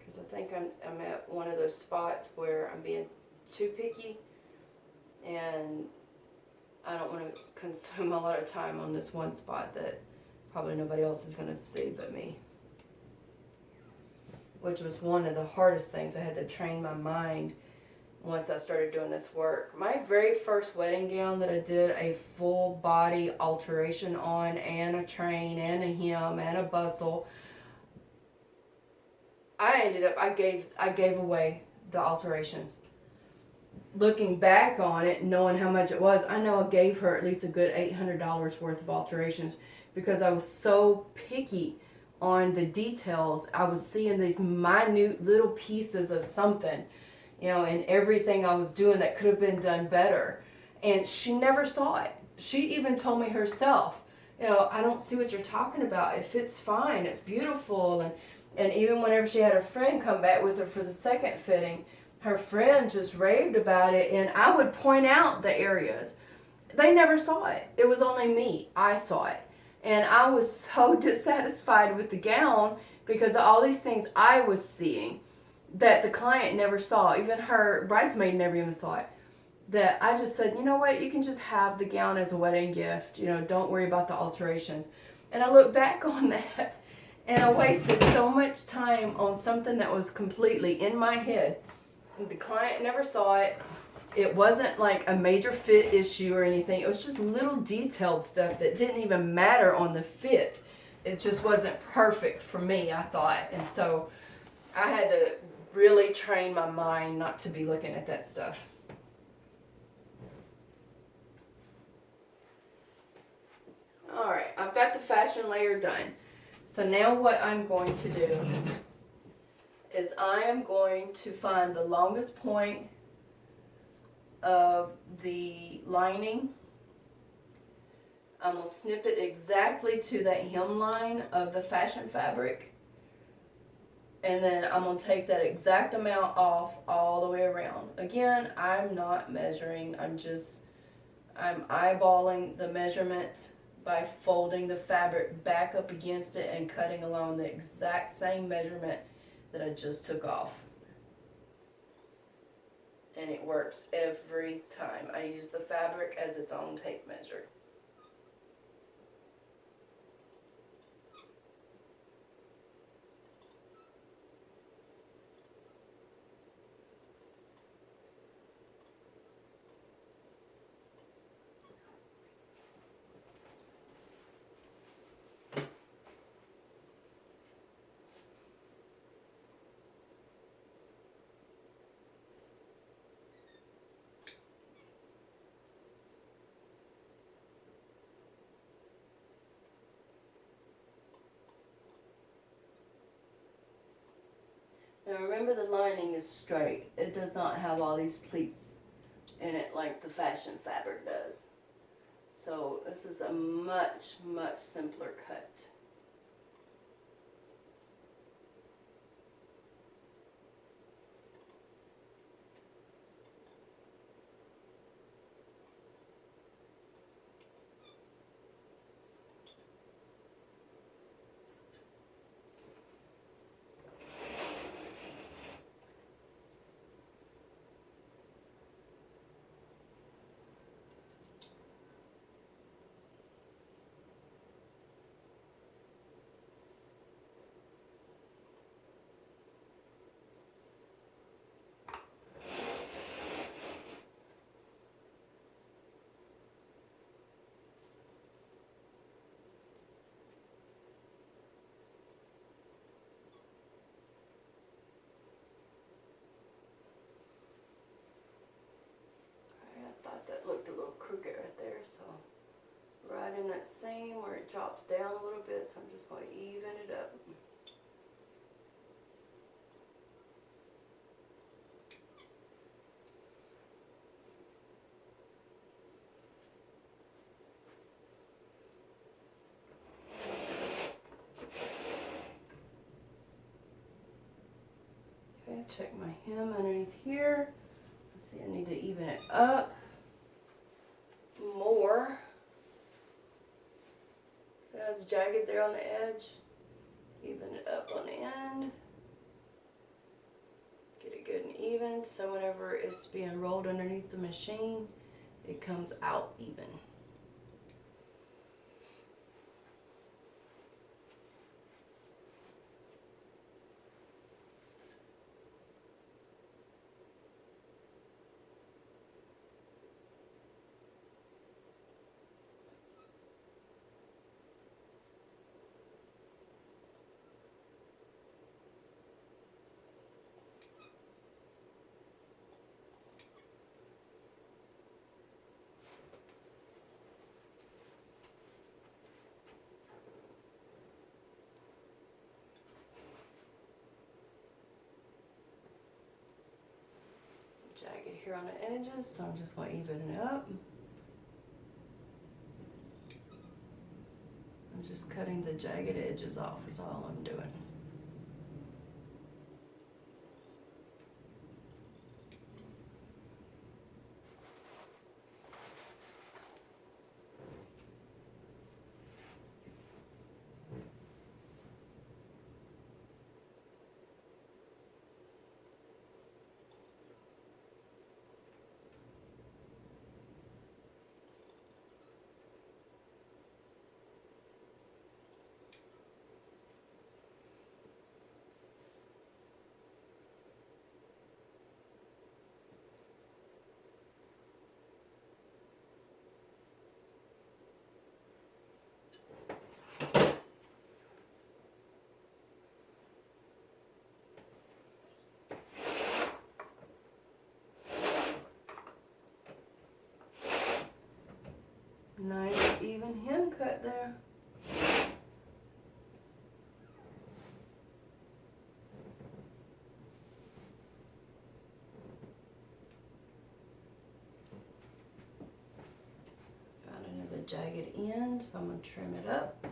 because I think I'm at one of those spots where I'm being too picky, and I don't want to consume a lot of time on this one spot that probably nobody else is going to see but me. Which was one of the hardest things. I had to train my mind once I started doing this work. My very first wedding gown that I did a full body alteration on, and a train and a hem and a bustle, I gave away the alterations. Looking back on it, knowing how much it was, I know I gave her at least a good $800 worth of alterations because I was so picky on the details. I was seeing these minute little pieces of something, in everything I was doing that could have been done better. And she never saw it. She even told me herself, I don't see what you're talking about. It fits fine. It's beautiful. And even whenever she had her friend come back with her for the second fitting, her friend just raved about it, and I would point out the areas. They never saw it. It was only me. I saw it. And I was so dissatisfied with the gown because of all these things I was seeing that the client never saw. Even her bridesmaid never even saw it. That I just said, you know what, you can just have the gown as a wedding gift. Don't worry about the alterations. And I look back on that, and I wasted so much time on something that was completely in my head. The client never saw it. It wasn't like a major fit issue or anything. It was just little detailed stuff that didn't even matter on the fit. It just wasn't perfect for me, I thought. And so I had to really train my mind not to be looking at that stuff. Alright, I've got the fashion layer done. So now what I'm going to do is I am going to find the longest point of the lining. I'm going to snip it exactly to that hem line of the fashion fabric. And then I'm going to take that exact amount off all the way around. Again, I'm not measuring. I'm eyeballing the measurement by folding the fabric back up against it and cutting along the exact same measurement that I just took off. And it works every time. I use the fabric as its own tape measure. Now remember, the lining is straight. It does not have all these pleats in it like the fashion fabric does. So this is a much, much simpler cut. That looked a little crooked right there, so right in that seam where it drops down a little bit, so I'm just going to even it up. Okay, check my hem underneath here. Let's see, I need to even it up more. So it's jagged there on the edge. Even it up on the end. in, so whenever it's being rolled underneath the machine, it comes out even. Jagged here on the edges, so I'm just going to even it up. I'm just cutting the jagged edges off is all I'm doing. Nice even hem cut there. Found another jagged end, so I'm going to trim it up.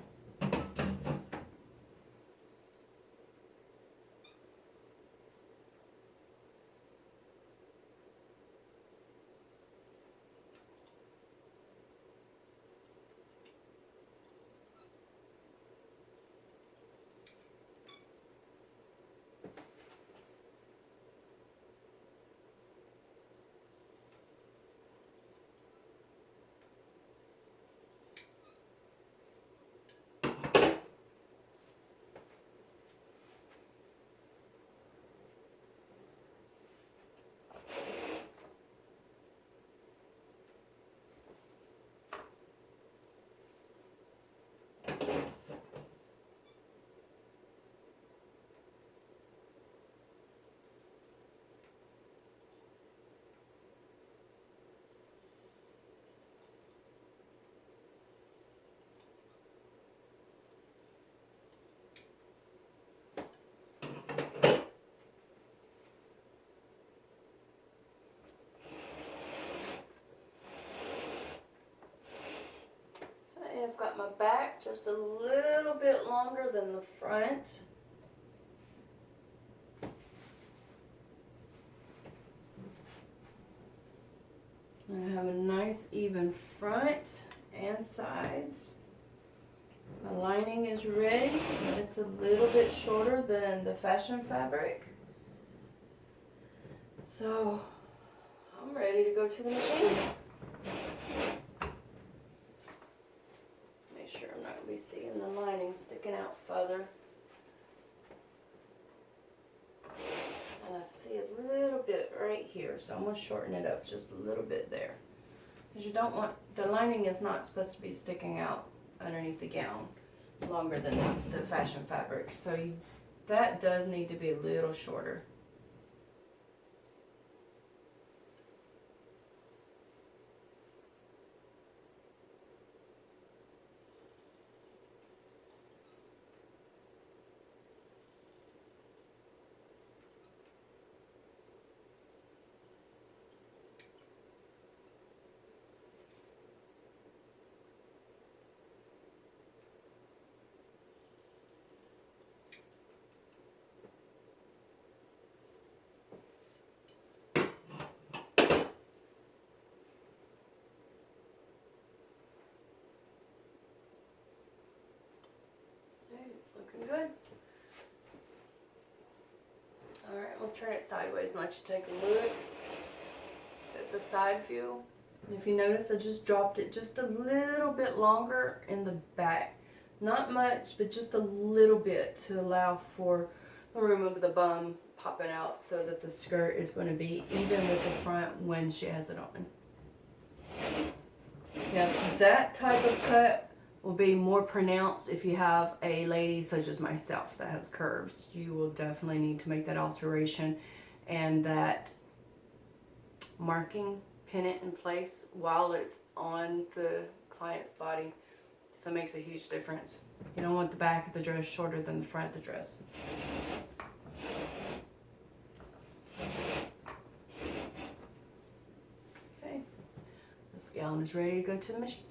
I've got my back just a little bit longer than the front. I have a nice even front and sides. My lining is ready, but it's a little bit shorter than the fashion fabric. So I'm ready to go to the machine. Make sure I'm not going to be seeing the lining sticking out further. And I see a little bit right here, so I'm going to shorten it up just a little bit there. Because you don't want, the lining is not supposed to be sticking out underneath the gown longer than the fashion fabric. So that does need to be a little shorter. Okay, it's looking good. Alright, we'll turn it sideways and let you take a look. It's a side view. And if you notice, I just dropped it just a little bit longer in the back. Not much, but just a little bit to allow for the room of the bum popping out so that the skirt is going to be even with the front when she has it on. Now, that type of cut will be more pronounced if you have a lady such as myself that has curves. You will definitely need to make that alteration and that marking, pin it in place while it's on the client's body. So it makes a huge difference. You don't want the back of the dress shorter than the front of the dress. Okay, this gown is ready to go to the machine.